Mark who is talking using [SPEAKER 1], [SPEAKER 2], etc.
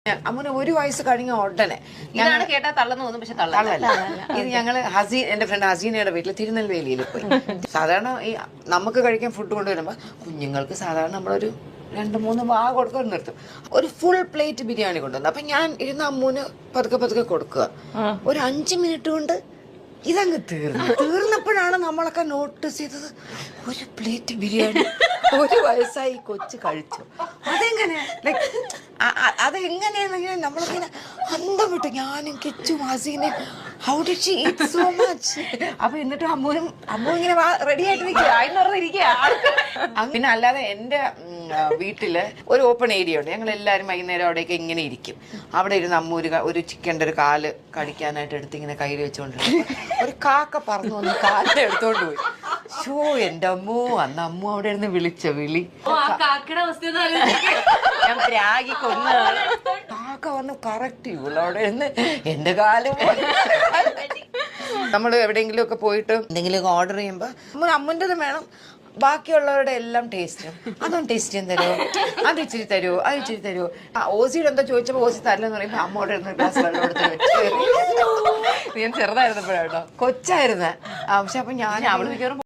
[SPEAKER 1] അമ്മന് ഒരു വയസ്സ് കഴിഞ്ഞ ഉടനെ
[SPEAKER 2] ഇതാണ് കേട്ടാ തള്ളന്ന് തോന്നും, പക്ഷെ
[SPEAKER 1] തള്ളല്ല. ഇത് ഞങ്ങള് എന്റെ ഫ്രണ്ട് ഹസീനയുടെ വീട്ടിൽ തിരുനെൽവേലിയിൽ പോയി. സാധാരണ ഈ നമുക്ക് കഴിക്കാൻ ഫുഡ് കൊണ്ടുവരുമ്പോ കുഞ്ഞുങ്ങൾക്ക് സാധാരണ നമ്മളൊരു 2-3 വാ കൊടുക്കാൻ നിർത്തും. ഒരു ഫുൾ പ്ലേറ്റ് ബിരിയാണി കൊണ്ടുവന്നു. അപ്പൊ ഞാൻ ഇരുന്ന് അമ്മൂന് പതുക്കെ കൊടുക്കുക. ഒരു 5 മിനിറ്റ് കൊണ്ട് ഇതങ്ങ് തീർന്നപ്പോഴാണ് നമ്മളൊക്കെ നോട്ടീസ് ചെയ്തത്, ഒരു പ്ലേറ്റ് ബിരിയാണി 1 വയസ്സായി കൊച്ചു കഴിച്ചു. അതെങ്ങനെയാ അതെങ്ങനെയാണെങ്കിലും നമ്മളിങ്ങനെ അന്തം വിട്ടു. ഞാനും കിച്ചും ഹസീനെ how did she eat so much. അപ്പൊ എന്നിട്ടും അമ്മു ഇങ്ങനെ റെഡി ആയിട്ടിരിക്കുക. പിന്നെ അല്ലാതെ എന്റെ വീട്ടില് ഒരു ഓപ്പൺ ഏരിയ ഉണ്ട്. ഞങ്ങൾ എല്ലാവരും വൈകുന്നേരം അവിടെയൊക്കെ ഇങ്ങനെ ഇരിക്കും. അവിടെ ഇരുന്ന് അമ്മ ഒരു ചിക്കൻ്റെ ഒരു കാല് കടിക്കാനായിട്ട് എടുത്ത് ഇങ്ങനെ കയ്യിൽ വെച്ചോണ്ടിരുന്നു. ഒരു കാക്ക പറന്നു വന്ന് കാലിന്റെ എടുത്തോണ്ട് പോയി. ഷോ എന്റെ അമ്മോ, അന്ന് അമ്മു അവിടെ ഇരുന്ന് വിളിച്ച വിളി ഞാൻ പ്രാഗി കൊന്നതാണ്. കാക്ക വന്ന് കറക്റ്റ് ഇവിടെ ഇരുന്ന് എന്റെ കാലം. നമ്മൾ എവിടെയെങ്കിലും ഒക്കെ പോയിട്ട് എന്തെങ്കിലും ഓർഡർ ചെയ്യുമ്പോ അമ്മൻ്റെതും വേണം, ബാക്കിയുള്ളവരുടെ എല്ലാം ടേസ്റ്റും. അതൊന്നും ടേസ്റ്റ് ചെയ്യാൻ തരുമോ, അത് ഇച്ചിരി തരുമോ, അത് ഇച്ചിരി തരുമോ. ഓസിയുടെ എന്തോ ചോദിച്ചപ്പോൾ ഓസി തരില്ലെന്ന് പറയുമ്പോ അമ്മോടെ ഇരുന്ന് ഗ്ലാസ് വെള്ളം എടുത്ത് വെച്ച്. ഞാൻ ചെറുതായിരുന്നപ്പോഴാട്ടോ, കൊച്ചായിരുന്നേ. പക്ഷെ അപ്പൊ ഞാൻ